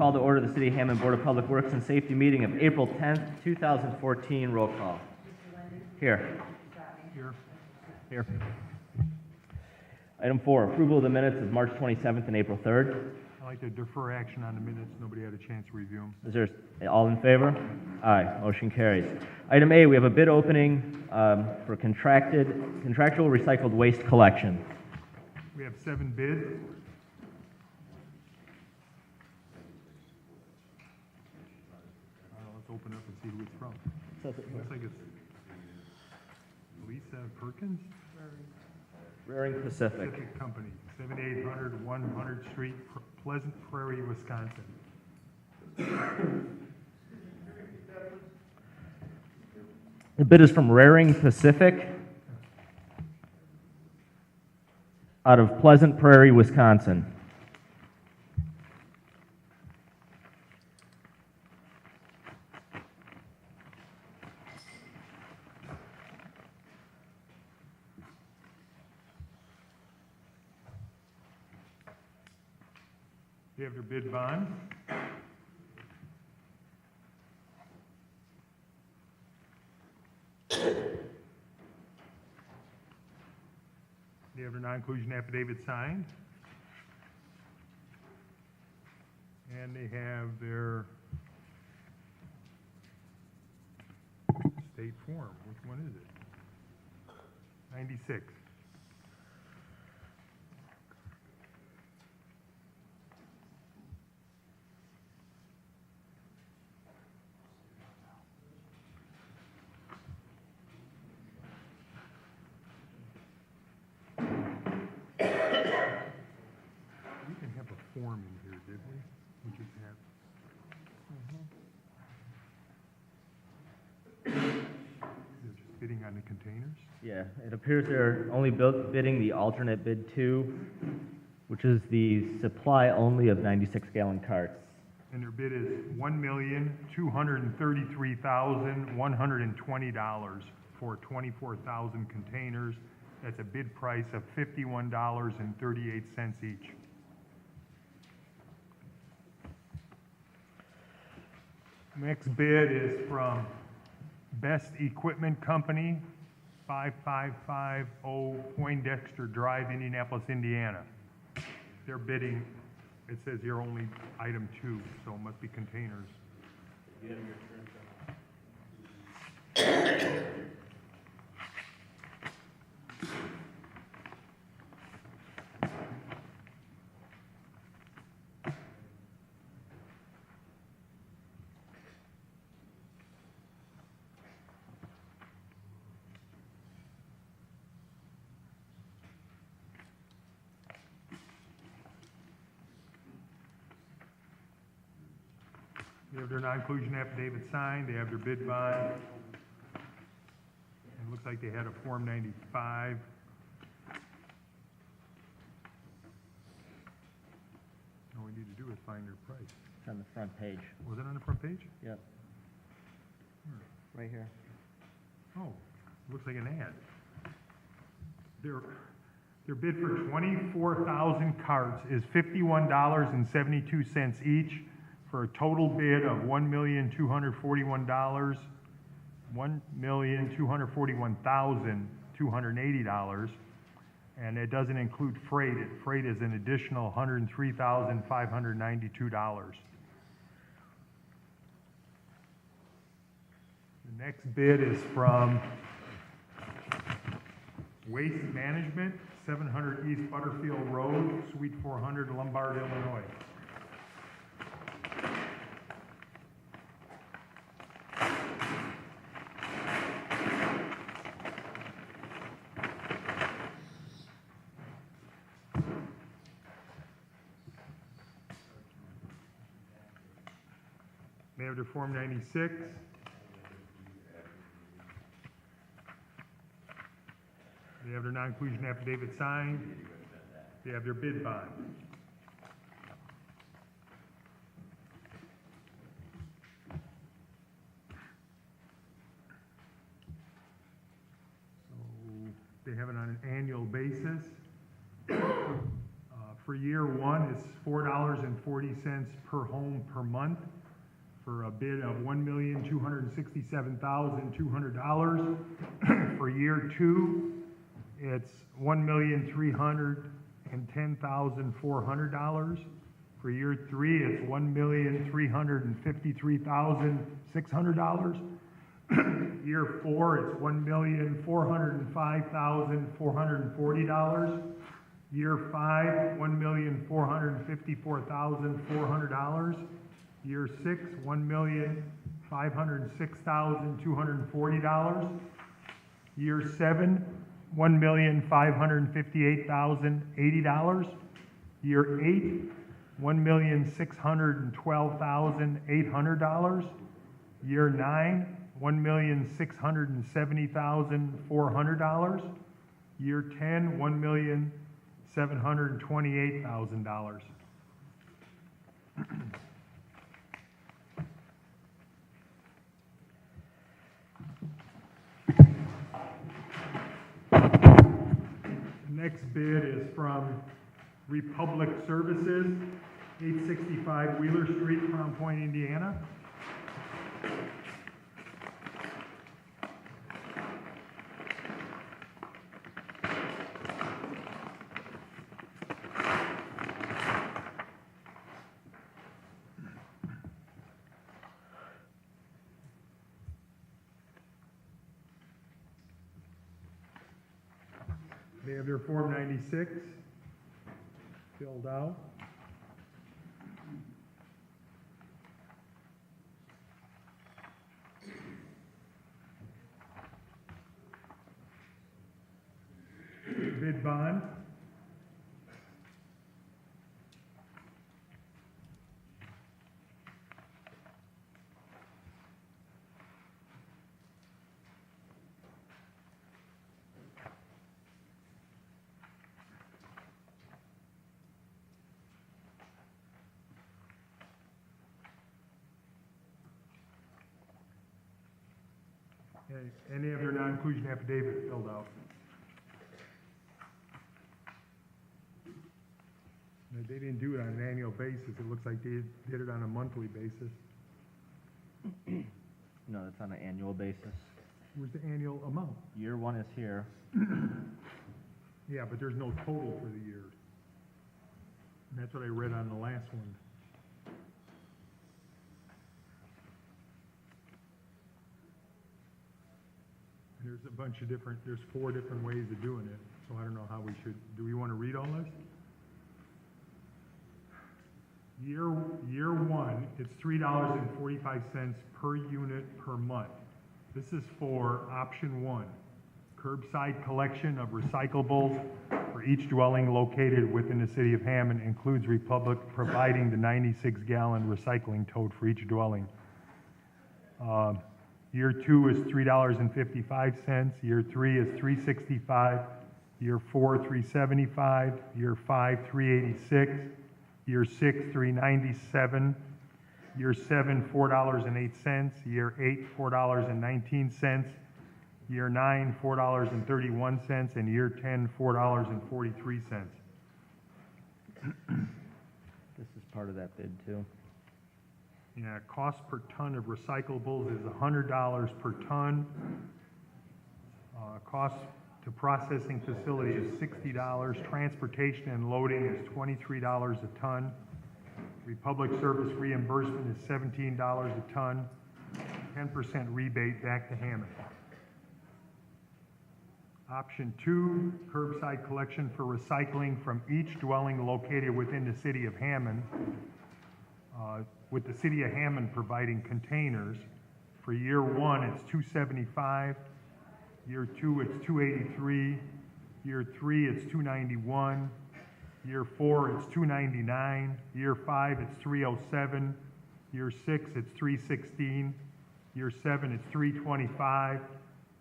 call to order the City of Hammond Board of Public Works and Safety meeting of April 10th, 2014. Roll call. Here. Here. Item 4, approval of the minutes of March 27th and April 3rd. I'd like to defer action on the minutes. Nobody had a chance to review them. Is there all in favor? Aye. Motion carries. Item A, we have a bid opening for contractual recycled waste collection. We have 7 bids. Let's open up and see who it's from. Looks like it's Lisa Perkins, Rearing Pacific. Pacific Company, 7800 100th Street, Pleasant Prairie, Wisconsin. The bid is from Rearing Pacific out of Pleasant Prairie, Wisconsin. They have their bid bond. They have their non-inclusion affidavit signed. And they have their state form. Which one is it? 96. We can have a form in here, did we? We just have. They're just bidding on the containers? Yeah, it appears they're only bidding the alternate bid 2, which is the supply only of 96-gallon carts. And their bid is $1,233,120 for 24,000 containers. That's a bid price of $51.38 each. Next bid is from Best Equipment Company, 5550 Poindexter Drive, Indianapolis, Indiana. They're bidding, it says here only item 2, so it must be containers. They have their non-inclusion affidavit signed, they have their bid bond. It looks like they had a Form 95. All we need to do is find their price. It's on the front page. Was it on the front page? Yep. Right here. Oh, looks like an ad. Their bid for 24,000 carts is $51.72 each, for a total bid of $1,241,280. And it doesn't include freight. Freight is an additional $103,592. The next bid is from Waste Management, 700 East Butterfield Road, Suite 400, Lombard, Illinois. They have their Form 96. They have their non-inclusion affidavit signed. They have their bid bond. They have it on an annual basis. For year one, it's $4.40 per home per month for a bid of $1,267,200. For year two, it's $1,310,400. For year three, it's $1,353,600. Year four, it's $1,405,440. Year five, $1,454,400. Year six, $1,506,240. Year seven, $1,558,080. Year eight, $1,612,800. Year nine, $1,670,400. Year 10, $1,728,000. Next bid is from Republic Services, 865 Wheeler Street, Crown Point, Indiana. They have their Form 96 filled out. Bid bond. Any of their non-inclusion affidavit filled out. They didn't do it on an annual basis. It looks like they did it on a monthly basis. No, that's on an annual basis. Where's the annual amount? Year one is here. Yeah, but there's no total for the year. And that's what I read on the last one. There's a bunch of different, there's 4 different ways of doing it, so I don't know how we should, do we want to read all this? Year one, it's $3.45 per unit per month. This is for option 1, curbside collection of recyclables for each dwelling located within the city of Hammond, includes Republic providing the 96-gallon recycling tote for each dwelling. Year 2 is $3.55. Year 3 is $3.65. Year 4, $3.75. Year 5, $3.86. Year 6, $3.97. Year 7, $4.08. Year 8, $4.19. Year 9, $4.31. And year 10, $4.43. This is part of that bid too. Yeah, cost per ton of recyclables is $100 per ton. Cost to processing facility is $60. Transportation and loading is $23 a ton. Republic service reimbursement is $17 a ton. 10% rebate back to Hammond. Option 2, curbside collection for recycling from each dwelling located within the city of Hammond, with the city of Hammond providing containers. For year 1, it's $275. Year 2, it's $283. Year 3, it's $291. Year 4, it's $299. Year 5, it's $307. Year 6, it's $316. Year 7, it's $325.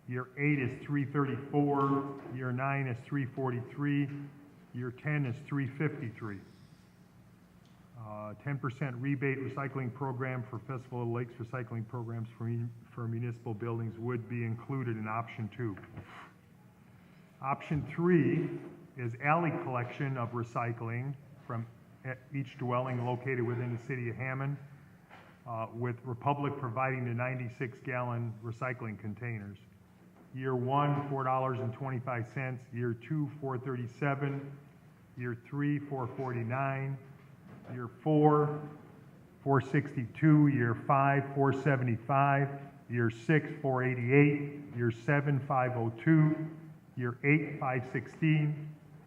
Year 8 is $334. Year 9 is $343. Year 10 is $353. 10% rebate recycling program for Festival of Lakes recycling programs for municipal buildings would be included in option 2. Option 3 is alley collection of recycling from each dwelling located within the city of Hammond, with Republic providing the 96-gallon recycling containers. Year one, $4.25. Year two, $4.37. Year three, $4.49. Year four, $4.62. Year five, $4.75. Year six, $4.88. Year seven, $5.02. Year eight, $5.16.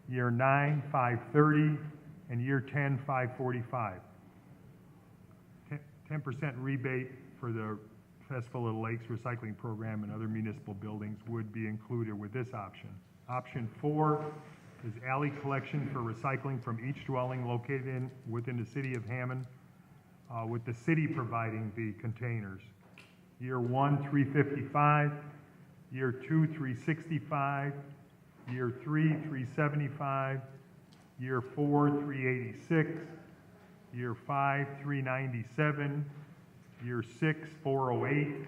Year nine, $5.30. And year 10, $5.45. 10% rebate for the Festival of the Lakes Recycling Program and other municipal buildings would be included with this option. Option four is alley collection for recycling from each dwelling located within the city of Hammond, with the city providing the containers. Year one, $355. Year two, $365. Year three, $375. Year four, $386. Year five, $397. Year six, $408.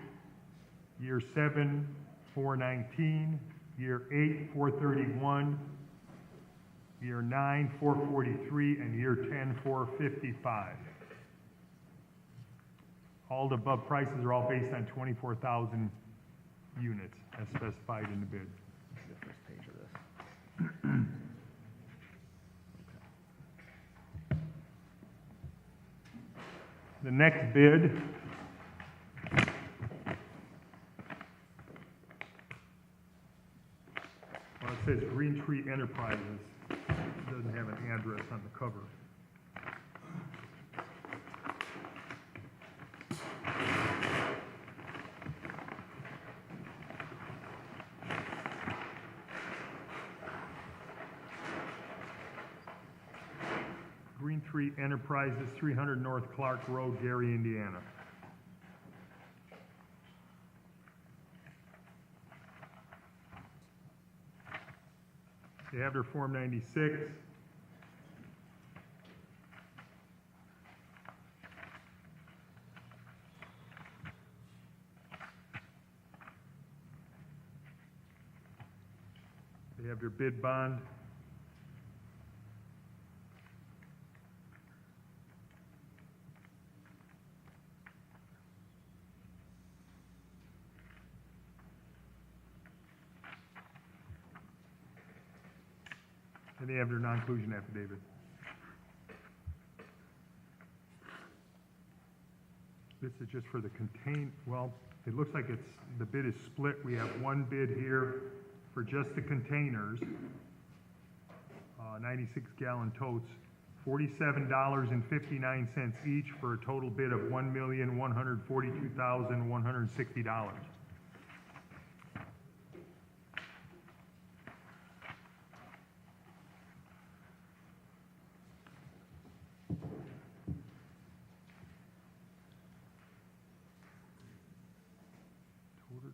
Year seven, $419. Year eight, $431. Year nine, $443. And year 10, $455. All the above prices are all based on 24,000 units as specified in the bid. This is the first page of this. The next bid well, it says Green Tree Enterprises. It doesn't have an address on the cover. Green Tree Enterprises, 300 North Clark Road, Gary, Indiana. They have their Form 96. They have their bid bond. And they have their non-inclusion affidavit. This is just for the well, it looks like the bid is split. We have one bid here for just the containers, 96-gallon totes, $47.59 each for a total bid of $1,142,160.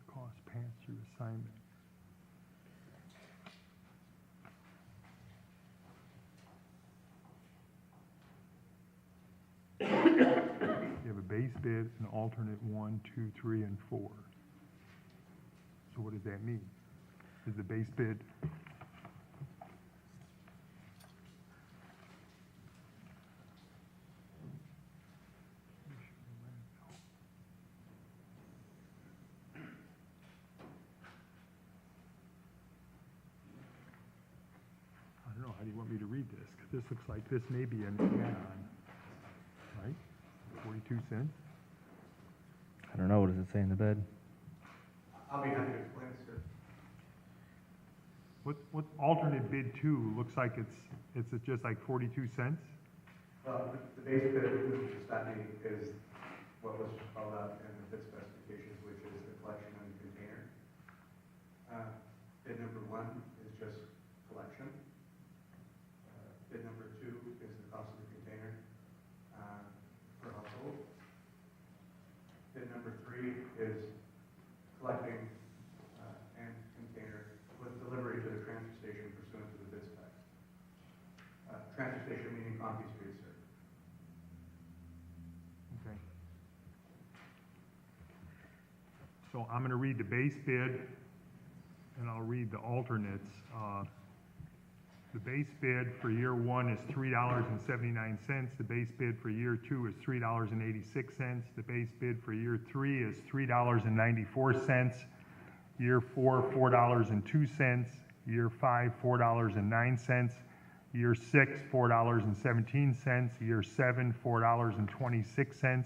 Cost pass-through assignment. You have a base bid, an alternate 1, 2, 3, and 4. So what does that mean? Is the base bid how do you want me to read this? Because this looks like this may be an add-on, right? 42 cents? I don't know, what does it say in the bid? I'll be happy to explain it, sir. What alternate bid 2 looks like it's just like 42 cents? Well, the base bid, Mr. Stotney, is what was called out in the bid specifications, which is the collection and the container. Bid number 1 is just collection. Bid number 2 is the cost of the container per household. Bid number 3 is collecting and container with delivery to the transfer station pursuant to the bid specs. Transfer station meaning Coffee Street, sir. Okay. So I'm going to read the base bid, and I'll read the alternates. The base bid for year one is $3.79. The base bid for year two is $3.86. The base bid for year three is $3.94. Year four, $4.02. Year five, $4.09. Year six, $4.17. Year seven, $4.26.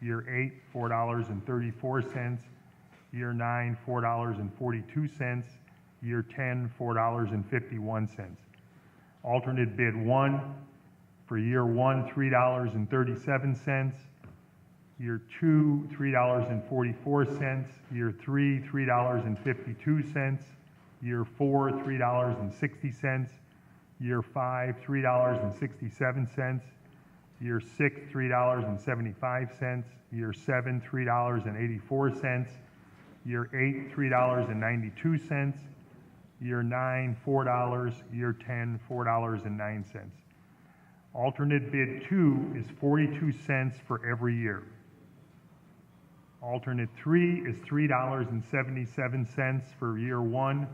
Year eight, $4.34. Year nine, $4.42. Year 10, $4.51. Alternate bid one, for year one, $3.37. Year two, $3.44. Year three, $3.52. Year four, $3.60. Year five, $3.67. Year six, $3.75. Year seven, $3.84. Year eight, $3.92. Year nine, $4. Year 10, $4.09. Alternate bid two is 42 cents for every year. Alternate three is $3.77 for year one.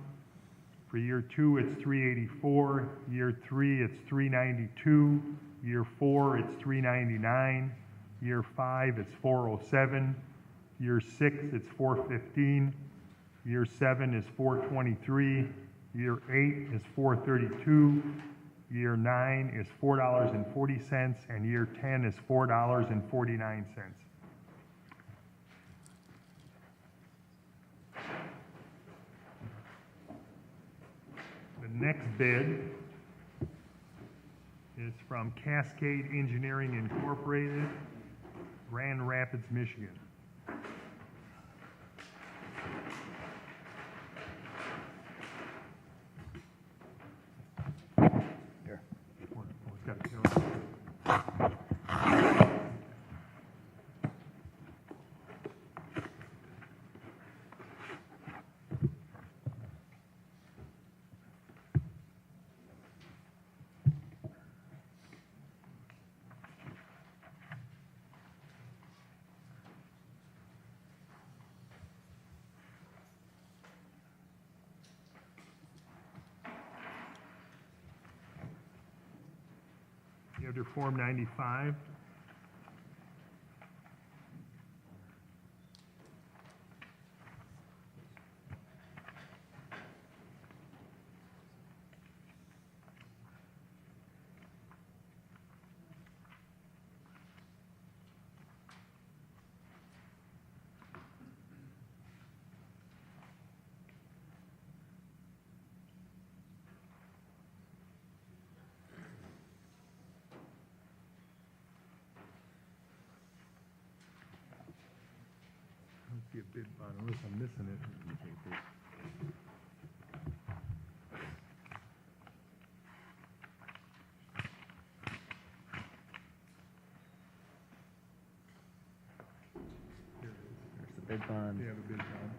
For year two, it's $3.84. Year three, it's $3.92. Year four, it's $3.99. Year five, it's $4.07. Year six, it's $4.15. Year seven is $4.23. Year eight is $4.32. Year nine is $4.40, and year 10 is $4.49. The next bid is from Cascade Engineering Incorporated, Grand Rapids, Michigan. Here. Oh, it's got to go. You have your Form 95. I don't see a bid bond unless I'm missing it. Let me take this. Here it is. There's the bid bond. They have a bid bond.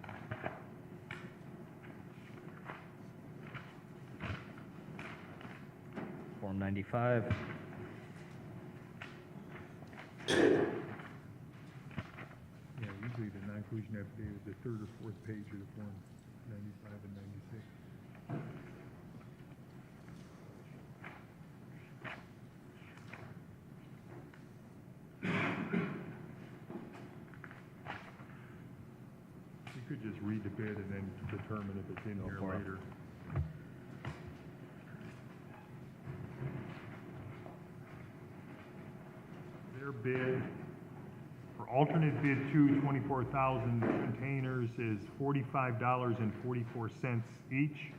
Form 95. Yeah, usually the non-inclusion affidavit is the third or fourth page of the Form 95 and 96. You could just read the bid and then determine if it's in Go here for it. later. Their bid for alternate bid two, 24,000 containers is $45.44 each.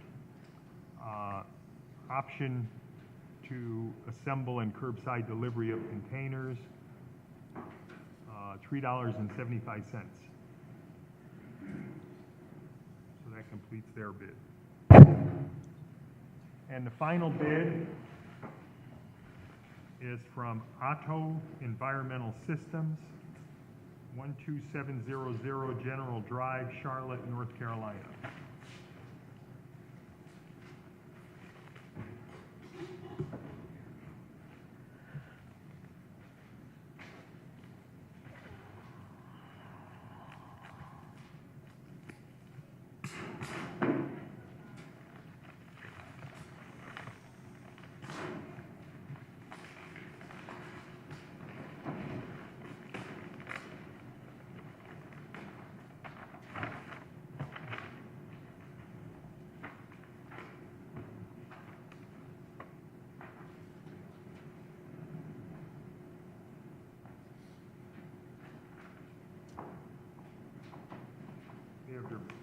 Option to assemble and curbside delivery of containers, $3.75. So that completes their bid. And the final bid is from Otto Environmental Systems, 12700 General Drive, Charlotte, North Carolina.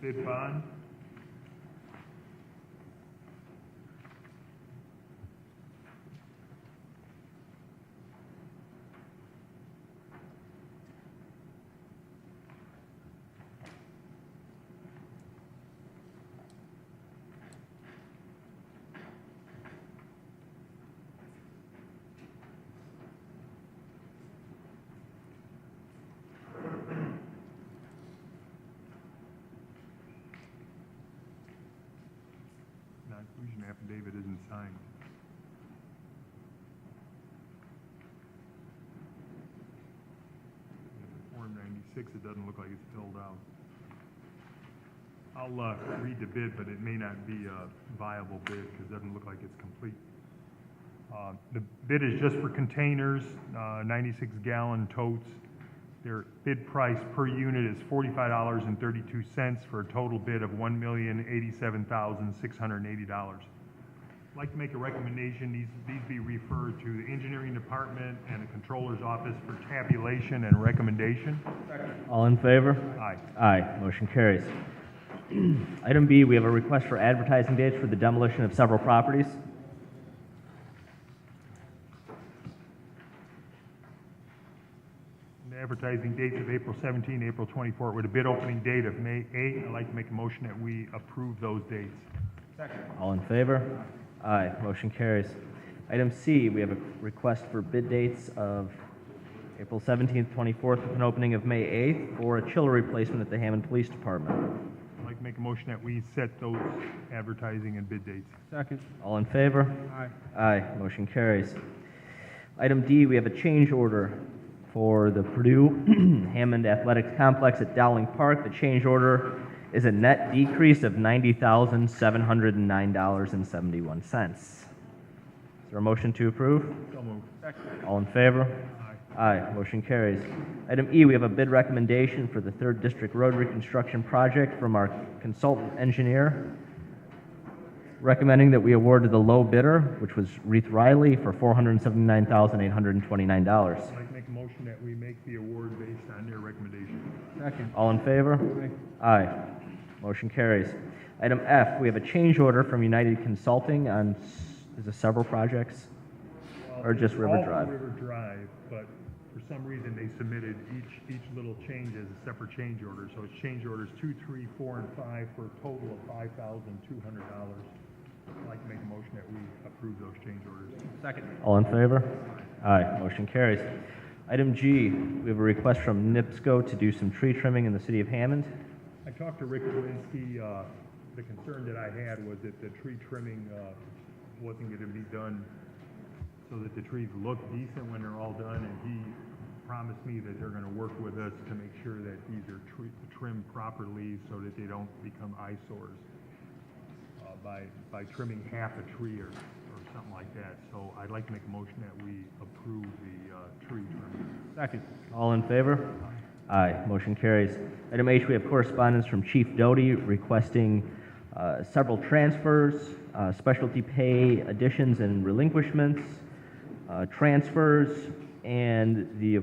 bid bond. Non-inclusion affidavit isn't signed. Form 96, it doesn't look like it's filled out. I'll read the bid, but it may not be a viable bid because it doesn't look like it's complete. The bid is just for containers, 96-gallon totes. Their bid price per unit is $45.32 for a total bid of $1,087,680. I'd like to make a recommendation, these be referred to the engineering department and the controller's office for tabulation and recommendation. All in favor? Aye. Aye. Motion carries. Item B, we have a request for advertising dates for the demolition of several properties. The advertising dates of April 17, April 24, with a bid opening date of May 8. I'd like to make a motion that we approve those dates. All in favor? Aye. Motion carries. Item C, we have a request for bid dates of April 17th, 24th, with an opening of May 8th for a chiller replacement at the Hammond Police Department. I'd like to make a motion that we set those advertising and bid dates. Second. All in favor? Aye. Aye. Motion carries. Item D, we have a change order for the Purdue Hammond Athletics Complex at Dowling Park. The change order is a net decrease of $90,709.71. Is there a motion to approve? So moved. All in favor? Aye. Aye. Motion carries. Item E, we have a bid recommendation for the 3rd District Road Reconstruction Project from our consultant engineer, recommending that we award to the low bidder, which was Reith Riley, for $479,829. I'd like to make a motion that we make the award based on their recommendation. Second. All in favor? Aye. Aye. Motion carries. Item F, we have a change order from United Consulting on, is it several projects? Or just River All Drive? River Drive, but for some reason they submitted each little change as a separate change order. So it's change orders 2, 3, 4, and 5 for a total of $5,200. I'd like to make a motion that we approve those change orders. Second. All in favor? Aye. Motion carries. Item G, we have a request from NIPSCO to do some tree trimming in the city of Hammond. I talked to Rick Lewinsky. The concern that I had was that the tree trimming wasn't going to be done so that the trees look decent when they're all done, and he promised me that they're going to work with us to make sure that these are trimmed properly so that they don't become eyesores by trimming half a tree or something like that. So I'd like to make a motion that we approve the tree trimming. Second. All in favor? Aye. Motion carries. Item H, we have correspondence from Chief Doty requesting several transfers, specialty pay additions and relinquishments, transfers, and the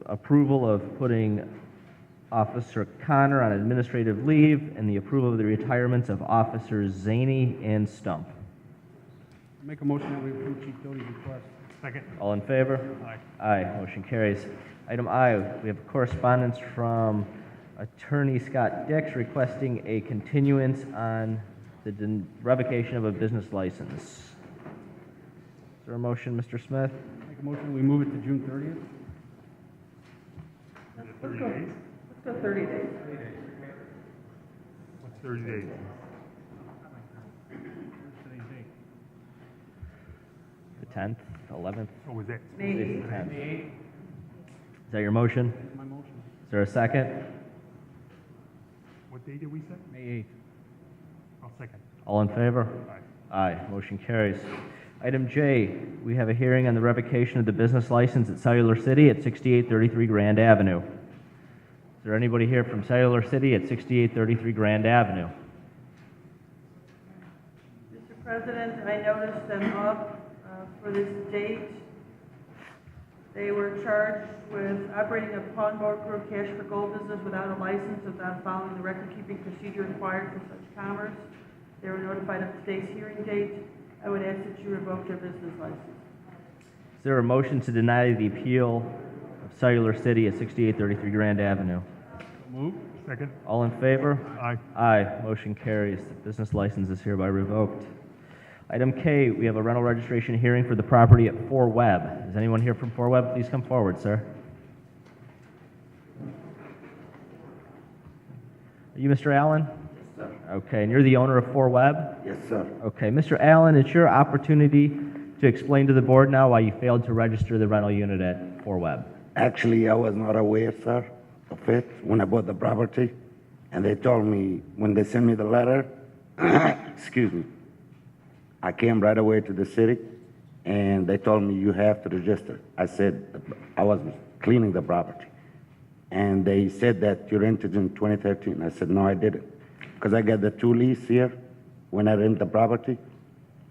approval of putting Officer Connor on administrative leave, and the approval of the retirements of Officers Zaney and Stump. Make a motion that we approve Chief Doty's request. Second. All in favor? Aye. Aye. Motion carries. Item I, we have correspondence from Attorney Scott Dix requesting a continuance on the revocation of a business license. Is there a motion, Mr. Smith? Make a motion that we move it to June 30th. Is it 30 days? Let's go 30 days. What's 30 days? The 10th, 11th? Oh, was that? Maybe. Today's the 10th. Is that your motion? That's my motion. Is there a second? What day did we set? May 8th. I'll second. All in favor? Aye. Aye. Motion carries. Item J, we have a hearing on the revocation of the business license at Cellular City at 6833 Grand Avenue. Is there anybody here from Cellular City at 6833 Grand Avenue? Mr. President, I noticed them up for this date. They were charged with operating a pawnbroker or cash for gold business without a license, without following the record-keeping procedure required for such commerce. They were notified of today's hearing date. I would ask that you revoke their business license. Is there a motion to deny the appeal of Cellular City at 6833 Grand Avenue? Move. Second? All in favor? Aye. Aye. Motion carries. The business license is hereby revoked. Item K, we have a rental registration hearing for the property at 4 Webb. Is anyone here from 4 Webb? Please come forward, sir. Are you Mr. Allen? Yes, sir. Okay, and you're the owner of 4 Webb? Yes, sir. Okay, Mr. Allen, it's your opportunity to explain to the board now why you failed to register the rental unit at 4 Webb. Actually, I was not aware, sir, of it when I bought the property. And they told me, when they sent me the letter, excuse me, I came right away to the city, and they told me, you have to register. I said, I was cleaning the property. And they said that you rented in 2013. I said, no, I didn't. Because I got the 2 lease here when I rent the property.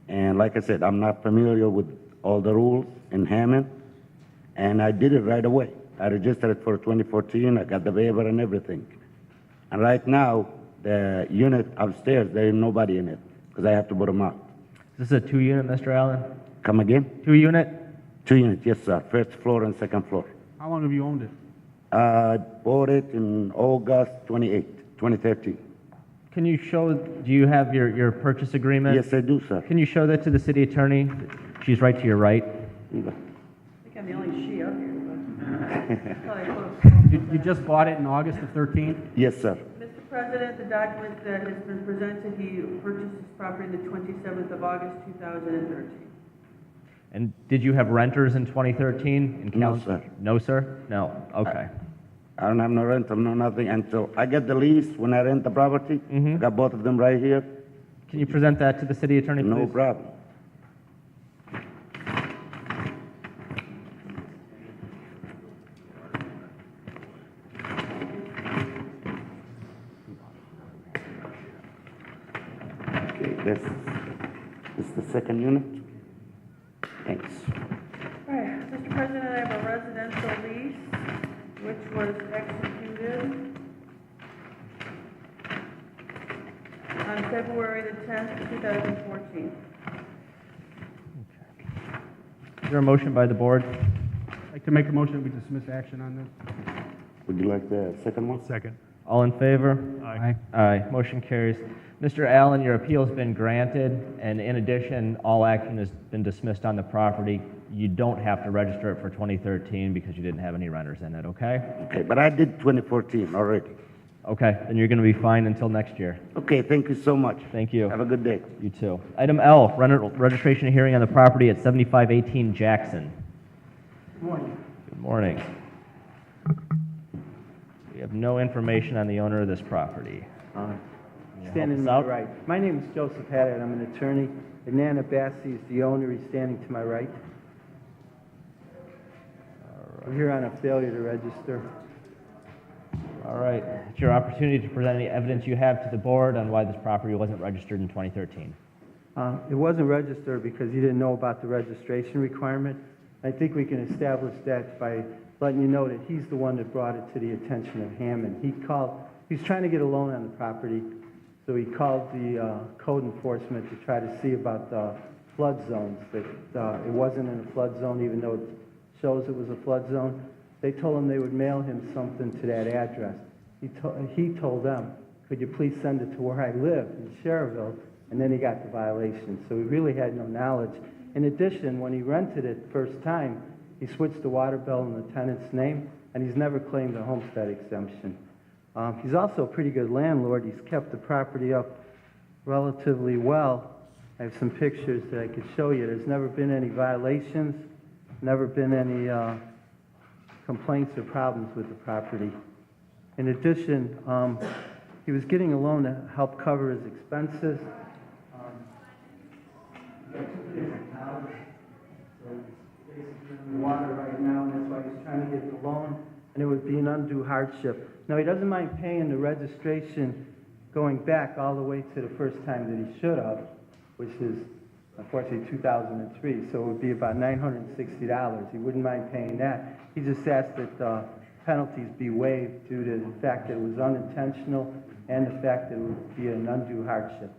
And like I said, I'm not familiar with all the rules in Hammond. And I did it right away. I registered it for 2014. I got the waiver and everything. And right now, the unit upstairs, there is nobody in it because I have to put them out. Is this a 2-unit, Mr. Allen? Come again? 2-unit? 2 units, yes, sir. First floor and second floor. How long have you owned it? I bought it in August 2013. Can you show, do you have your purchase agreement? Yes, I do, sir. Can you show that to the city attorney? She's right to your right. I think I'm the only she up here, but probably close. You just bought it in August of 13? Yes, sir. Mr. President, the document that has been presented, he purchased this property the 27th of August, 2013. And did you have renters in 2013? In No, council? sir. No, sir? No, okay. I don't have no rental, no nothing until I get the lease when I rent the property. Mhm. I got both of them right here. Can you present that to the city attorney, please? No problem. Okay, this is the second unit. Thanks. All right, Mr. President, I have a residential lease, which was executed on February the 10th, 2014. Is there a motion by the board? I'd like to make a motion that we dismiss action on this. Would you like the second one? Second? All in favor? Aye. Aye. Motion carries. Mr. Allen, your appeal's been granted, and in addition, all action has been dismissed on the property. You don't have to register it for 2013 because you didn't have any renters in it, okay? Okay, but I did 2014 already. Okay, then you're going to be fine until next year. Okay, thank you so much. Thank you. Have a good day. You too. Item L, rental registration hearing on the property at 7518 Jackson. Good morning. Good morning. We have no information on the owner of this property. Can you Standing to help my us out? right. My name is Joseph Haddad. I'm an attorney. Nana Bassi is the owner. He's standing to my right. We're here on a failure to register. All right. It's your opportunity to present any evidence you have to the board on why this property wasn't registered in 2013. It wasn't registered because he didn't know about the registration requirement. I think we can establish that by letting you know that he's the one that brought it to the attention of Hammond. He's trying to get a loan on the property, so he called the code enforcement to try to see about the flood zones, that it wasn't in a flood zone even though it shows it was a flood zone. They told him they would mail him something to that address. He told them, could you please send it to where I live in Cherville? And then he got the violation. So he really had no knowledge. In addition, when he rented it first time, he switched the water bill in the tenant's name, and he's never claimed a homestead exemption. He's also a pretty good landlord. He's kept the property up relatively well. I have some pictures that I could show you. There's never been any violations, never been any complaints or problems with the property. In addition, he was getting a loan to help cover his expenses. Water right now, and that's why he's trying to get the loan, and it would be an undue hardship. Now, he doesn't mind paying the registration going back all the way to the first time that he should have, which is unfortunately 2003, so it would be about $960. He wouldn't mind paying that. He just asked that penalties be waived due to the fact that it was unintentional and the fact that it would be an undue hardship.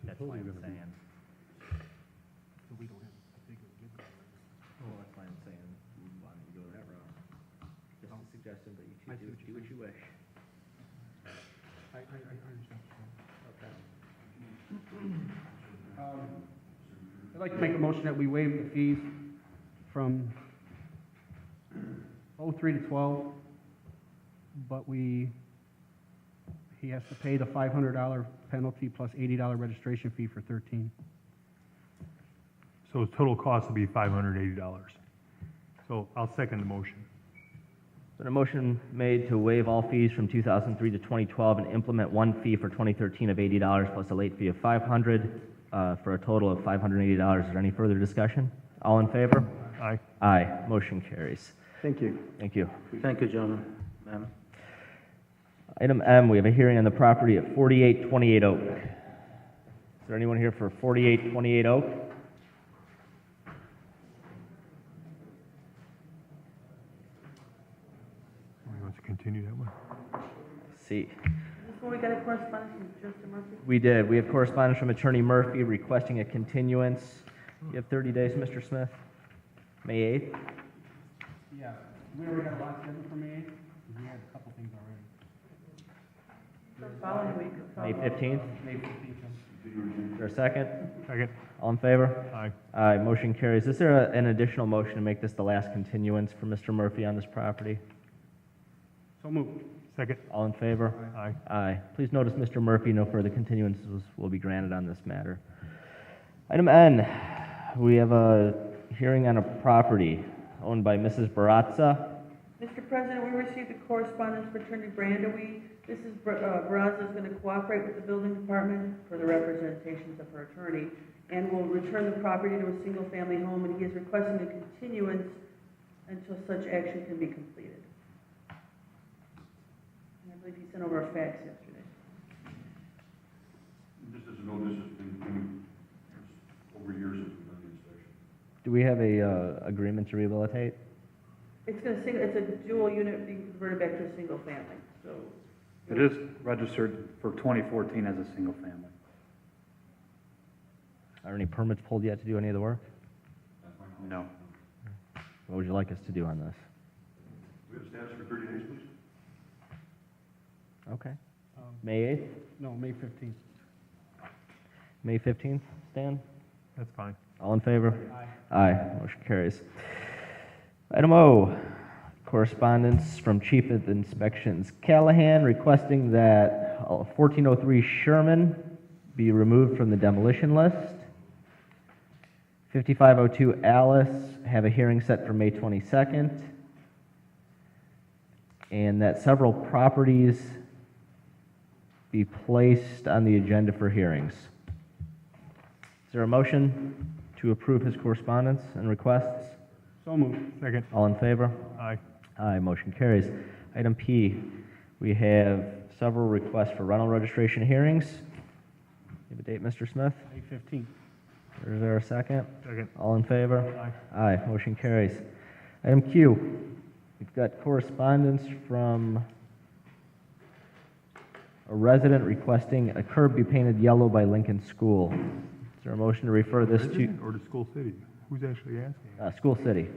That's why I'm saying. Oh, that's why I'm saying, we wanted to go that route. Just a suggestion, but you do what you wish. I understand. I'd like to make a motion that we waive the fees from 03 to 12, but he has to pay the $500 penalty plus $80 registration fee for 13. So his total cost will be $580. So I'll second the motion. So a motion made to waive all fees from 2003 to 2012 and implement one fee for 2013 of $80 plus a late fee of $500 for a total of $580. Is there any further discussion? All in favor? Aye. Aye. Motion carries. Thank you. Thank you. Thank you, gentlemen. Ma'am. Item M, we have a hearing on the property at 4828 Oak. Is there anyone here for 4828 Oak? Somebody wants to continue that one? See. Is this where we got a correspondence from Mr. Murphy? We did. We have correspondence from Attorney Murphy requesting a continuance. You have 30 days, Mr. Smith? May 8th? Yeah, we already got a lot scheduled for May 8th, we had a couple things already. The following week. May 15th? May 15th. Is there a second? Second? All in favor? Aye. Aye. Motion carries. Is there an additional motion to make this the last continuance for Mr. Murphy on this property? So moved. Second? All in favor? Aye. Aye. Please notice, Mr. Murphy, no further continuances will be granted on this matter. Item N, we have a hearing on a property owned by Mrs. Barazza. Mr. President, we received a correspondence for Attorney Brandewie. This is, Barraza is going to cooperate with the building department for the representations of her attorney and will return the property to a single-family home, and he is requesting a continuance until such action can be completed. And I believe he sent over a fax yesterday. Just as a note, this has been over years since we've done the inspection. Do we have a agreement to rehabilitate? It's a dual unit being converted back to a single family, so. It is registered for 2014 as a single family. Are any permits pulled yet to do any of the work? No. What would you like us to do on this? We have status for 30 days, please? Okay. May 8th? No, May 15th. May 15th, Stan? That's fine. All in favor? Aye. Motion carries. Item O, correspondence from Chief of Inspections Callahan requesting that 1403 Sherman be removed from the demolition list. 5502 Alice have a hearing set for May 22nd. And that several properties be placed on the agenda for hearings. Is there a motion to approve his correspondence and requests? So moved. Second? All in favor? Aye. Aye, motion carries. Item P, we have several requests for rental registration hearings. You have a date, Mr. Smith? May 15th. Is there a second? Second? All in favor? Aye. Aye, motion carries. Item Q, we've got correspondence from a resident requesting a curb be painted yellow by Lincoln School. Is there a motion to refer this to Resident or to school city? Who's actually asking? School City?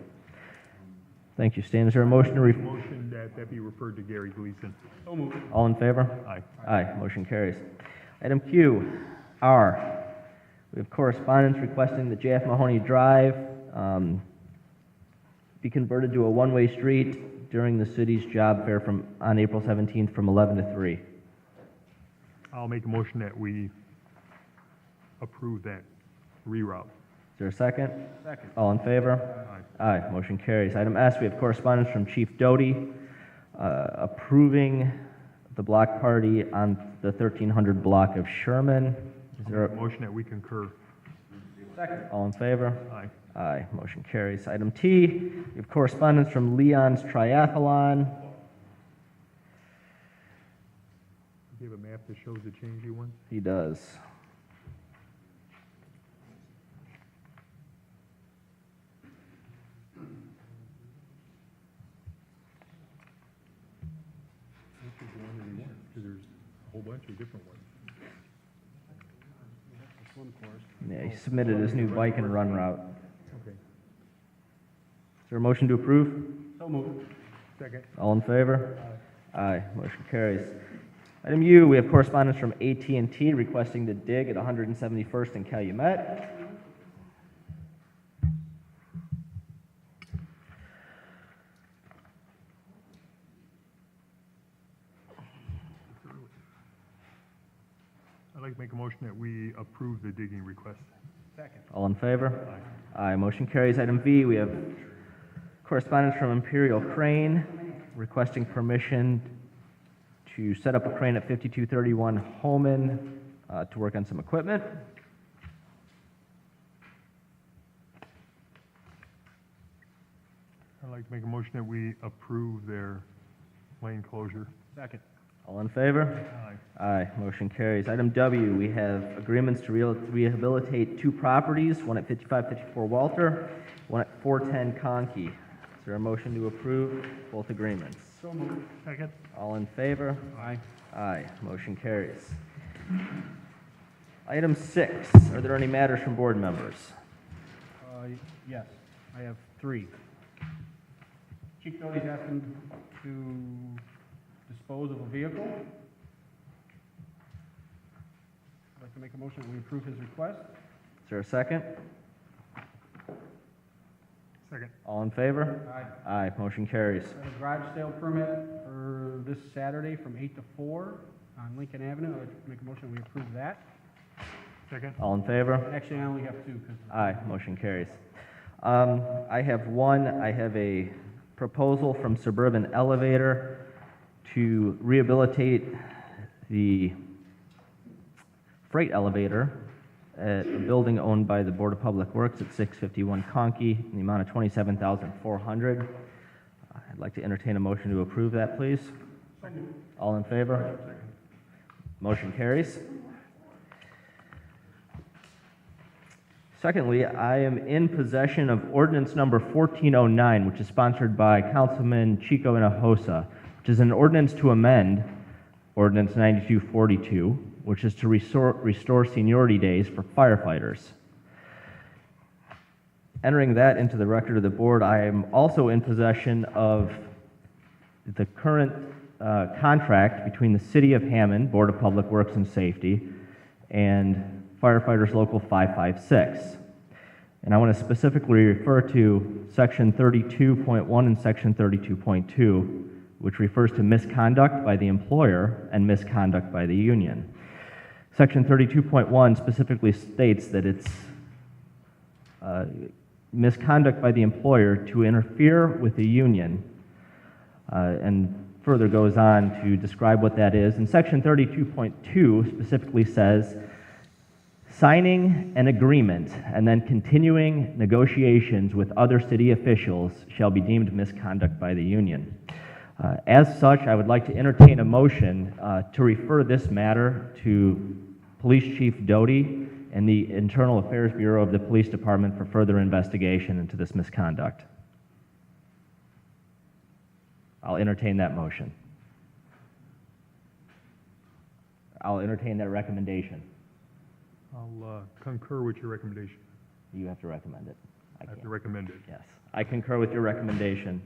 Thank you, Stan. Is there a motion to Motion that that be referred to Gary Gleason. So moved. all in favor? Aye. Aye, motion carries. Item Q, R, we have correspondence requesting that JF Mahoney Drive be converted to a one-way street during the city's job fair on April 17th from 11 to 3. Is I'll make a motion that we approve that reroute. there a second? Second. All in favor? Aye. Motion carries. Item S, we have correspondence from Chief Doty approving the block party on the 1300 block of Sherman. Is there a Motion that we concur. Second. all in favor? Aye. Aye. Motion carries. Item T, we have correspondence from Leon's Triathlon. Do you have a map that shows the change you want? He does. Because there's a whole bunch of different ones. Yeah, he submitted his new bike and run route. Okay. Is there a motion to approve? So moved. Second. All in favor? Aye. Motion carries. Item U, we have correspondence from AT&T requesting to dig at 171st and Calumet. I'd like to make a motion that we approve the digging request. Second. All in favor? Aye. Motion carries. Item V, we have correspondence from Imperial Crane requesting permission to set up a crane at 5231 Holman to work on some equipment. I'd like to make a motion that we approve their lane closure. Second. All in favor? Aye. Aye. Motion carries. Item W, we have agreements to rehabilitate two properties, one at 5554 Walter, one at 410 Conkey. Is there a motion to approve both agreements? So moved. Second. All in favor? Aye. Aye. Motion carries. Item 6, are there any matters from board members? Yes, I have three. Chief Doty's asking to dispose of a vehicle. I'd like to make a motion that we approve his request. Is there a second? Second. All in favor? Aye. Aye. Motion carries. I have a garage sale permit for this Saturday from 8 to 4 on Lincoln Avenue. I'd like to make a motion that we approve that. Second. All in favor? Actually, I only have two because Aye, motion carries. I have one, I have a proposal from Suburban Elevator to rehabilitate the freight elevator at a building owned by the Board of Public Works at 651 Conkey in the amount of $27,400. I'd like to entertain a motion to approve that, please. All in favor? Motion carries. Secondly, I am in possession of ordinance number 1409, which is sponsored by Councilman Chico Hinojosa, which is an ordinance to amend ordinance 9242, which is to restore seniority days for firefighters. Entering that into the record of the board, I am also in possession of the current contract between the City of Hammond, Board of Public Works and Safety, and Firefighters Local 556. And I want to specifically refer to Section 32.1 and Section 32.2, which refers to misconduct by the employer and misconduct by the union. Section 32.1 specifically states that it's misconduct by the employer to interfere with the union, and further goes on to describe what that is. And Section 32.2 specifically says, signing an agreement and then continuing negotiations with other city officials shall be deemed misconduct by the union. As such, I would like to entertain a motion to refer this matter to Police Chief Doty and the Internal Affairs Bureau of the Police Department for further investigation into this misconduct. I'll entertain that motion. I'll entertain that recommendation. I'll concur with your recommendation. You have to recommend it. I have to recommend it. Yes. I concur with your recommendation.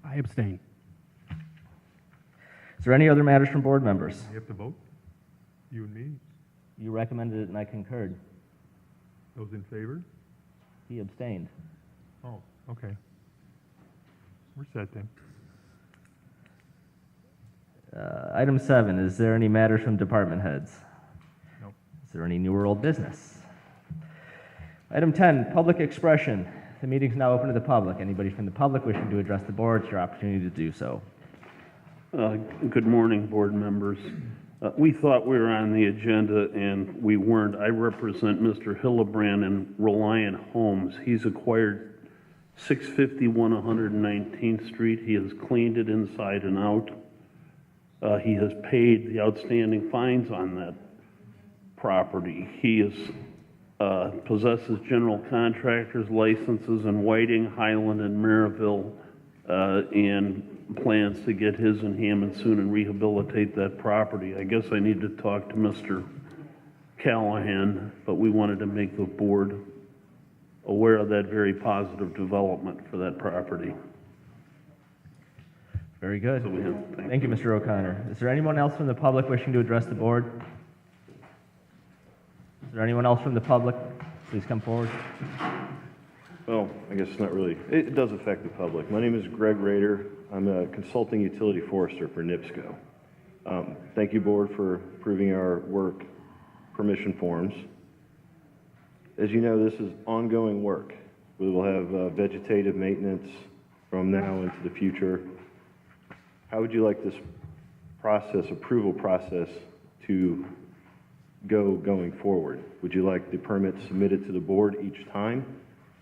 I abstain. Is there any other matters from board members? You have to vote? You and me? You recommended it and I concurred. Those in favor? He abstained. Oh, okay. We're set then. Item 7, is there any matters from department heads? Nope. Is there any new or old business? Item 10, public expression. The meeting is now open to the public. Anybody from the public wishing to address the board, it's your opportunity to do so. Good morning, board members. We thought we were on the agenda and we weren't. I represent Mr. Hillebrand in Reliant Homes. He's acquired 651 119th Street. He has cleaned it inside and out. He has paid the outstanding fines on that property. He possesses general contractor's licenses in Whiting, Highland, and Maryville, and plans to get his in Hammond soon and rehabilitate that property. I guess I need to talk to Mr. Callahan, but we wanted to make the board aware of that very positive development for that property. Very good. So we have, Thank you, Mr. O'Connor. Is there anyone else from the public wishing to address the board? Is there anyone else from the public? Please come forward. Well, I guess it's not really, it does affect the public. My name is Greg Rader. I'm a consulting utility forester for NIPSCO. Thank you, board, for approving our work permission forms. As you know, this is ongoing work. We will have vegetative maintenance from now into the future. How would you like this approval process to going forward? Would you like the permit submitted to the board each time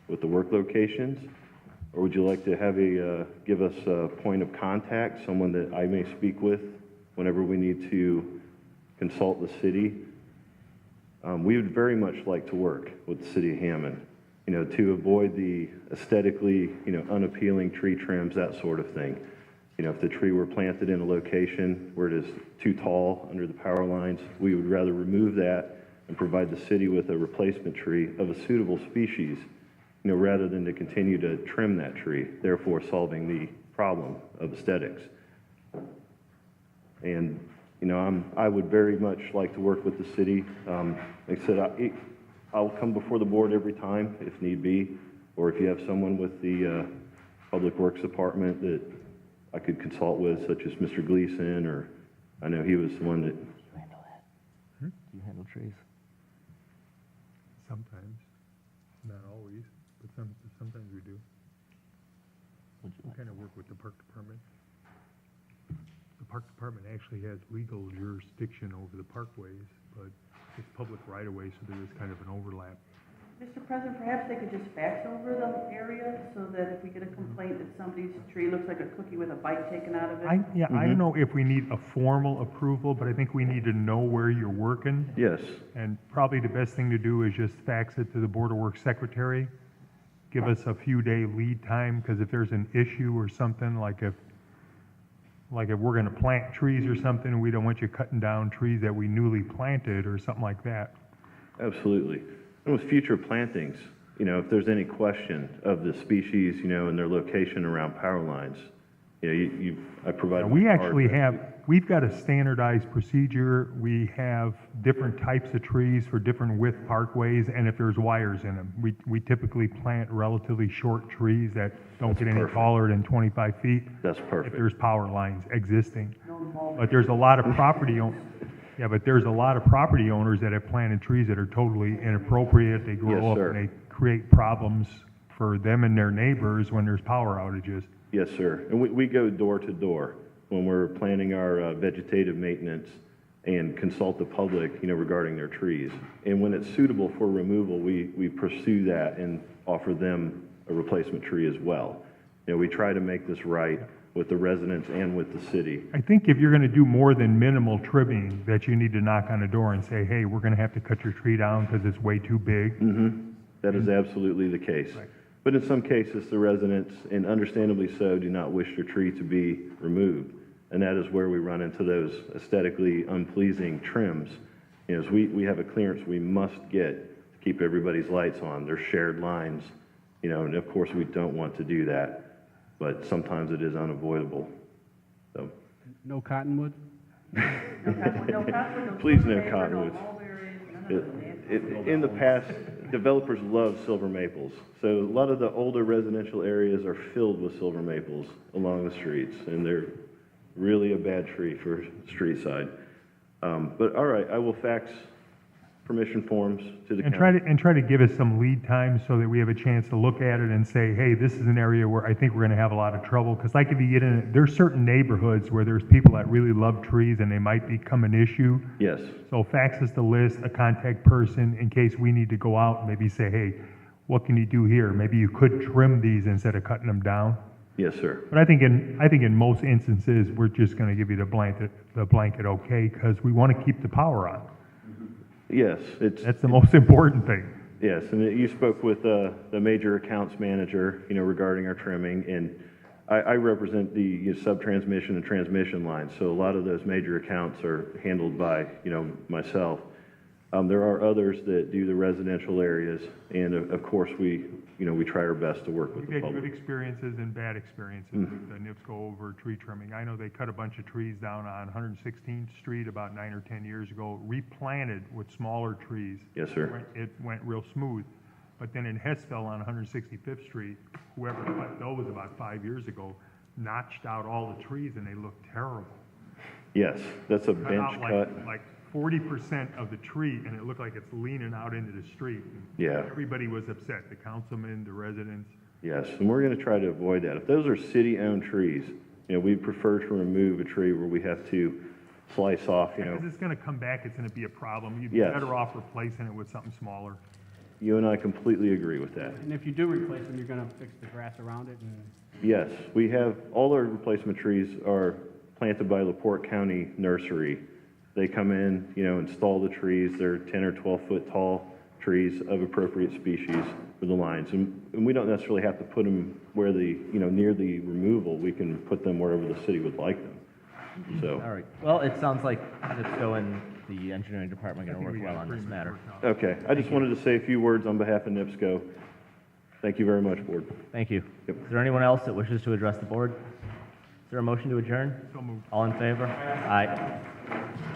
with the work locations? Or would you like to have give us a point of contact, someone that I may speak with whenever we need to consult the city? We would very much like to work with the city of Hammond, to avoid the aesthetically, unappealing tree trims, that sort of thing. If the tree were planted in a location where it is too tall under the power lines, we would rather remove that and provide the city with a replacement tree of a suitable species, rather than to continue to trim that tree, therefore solving the problem of aesthetics. And, I would very much like to work with the city. Like I said, I'll come before the board every time if need be, or if you have someone with the Public Works Department that I could consult with, such as Mr. Gleason, or I know he was the one that... Do you handle that? Do you handle trees? Sometimes, not always, but sometimes we do. We kind of work with the park department. The park department actually has legal jurisdiction over the parkways, but it's public right-of-way, so there is kind of an overlap. Mr. President, perhaps they could just fax over the area so that if we get a complaint that somebody's tree looks like a cookie with a bite taken out of it? I don't know if we need a formal approval, but I think we need to know where you're working. Yes. And probably the best thing to do is just fax it to the Board of Works Secretary. Give us a few day lead time, because if there's an issue or something, like if we're gonna plant trees or something, we don't want you cutting down trees that we newly planted or something like that. Absolutely. And with future plantings, if there's any question of the species, and their location around power lines, I provide. We've got a standardized procedure. We have different types of trees for different width parkways, and if there's wires in them, we typically plant relatively short trees that don't get any taller than 25 feet. That's perfect. If there's power lines existing. But there's a lot of property owners. Yeah, but there's a lot of property owners that have planted trees that are totally inappropriate. They grow up and they create problems for them and their neighbors when there's power outages. Yes, sir. And we go door to door when we're planning our vegetative maintenance and consult the public, regarding their trees. And when it's suitable for removal, we pursue that and offer them a replacement tree as well. We try to make this right with the residents and with the city. I think if you're going to do more than minimal trimming, that you need to knock on the door and say, hey, we're going to have to cut your tree down because it's way too big. Mm-hmm. That is absolutely the case. Right. But in some cases, the residents, and understandably so, do not wish their tree to be removed. And that is where we run into those aesthetically unpleasing trims. As we have a clearance we must get to keep everybody's lights on. There's shared lines, and of course we don't want to do that. But sometimes it is unavoidable. So. No cottonwood? Please no cottonwood. In the past, developers love silver maples. So a lot of the older residential areas are filled with silver maples along the streets, and they're really a bad tree for street side. But all right, I will fax permission forms to the And county. try to give us some lead time so that we have a chance to look at it and say, hey, this is an area where I think we're gonna have a lot of trouble. Because like if you get in, there's certain neighborhoods where there's people that really love trees and they might become an issue. Yes, So fax us the list, a contact person, in case we need to go out and maybe say, hey, what can you do here? Maybe you could trim these instead of cutting them down. yes, sir. But I think in most instances, we're just gonna give you the blanket okay, because we wanna keep the power on. Yes, That's the most important thing. yes, and you spoke with the major accounts manager, regarding our trimming, and I represent the sub-transmission and transmission lines, so a lot of those major accounts are handled by, myself. There are others that do the residential areas, and of course, we try our best to work with We've the had good public. experiences and bad experiences with the NIPSCO over tree trimming. I know they cut a bunch of trees down on 116th Street about 9 or 10 years ago, replanted with smaller trees. Yes, sir. It went real smooth. But then in Hessville on 165th Street, whoever cut those about 5 years ago, notched out all the trees and they looked terrible. Yes, that's a Cut bench out cut. like 40% of the tree and it looked like it's leaning out into the street. Yeah. Everybody was upset, the councilmen, the residents. Yes, and we're gonna try to avoid that. If those are city-owned trees, we prefer to remove a tree where we have to slice off, Because it's gonna come back, it's gonna be a problem. You'd be Yes. better off replacing it with something smaller. You and I completely agree with that. And if you do replace them, you're gonna fix the grass around it and Yes, we have, all our replacement trees are planted by LaPorte County Nursery. They come in, install the trees, they're 10 or 12 foot tall trees of appropriate species for the lines. And we don't necessarily have to put them where near the removal, we can put them wherever the city would like them. So, All right. Well, it sounds like NIPSCO and the engineering department are I going to think work we got well on this agreement matter. worked out. okay, I just wanted to say a few words on behalf of NIPSCO. Thank you very much, Board. Thank you. Yep. Is there anyone else that wishes to address the board? Is there a motion to adjourn? So moved. All in favor? Aye.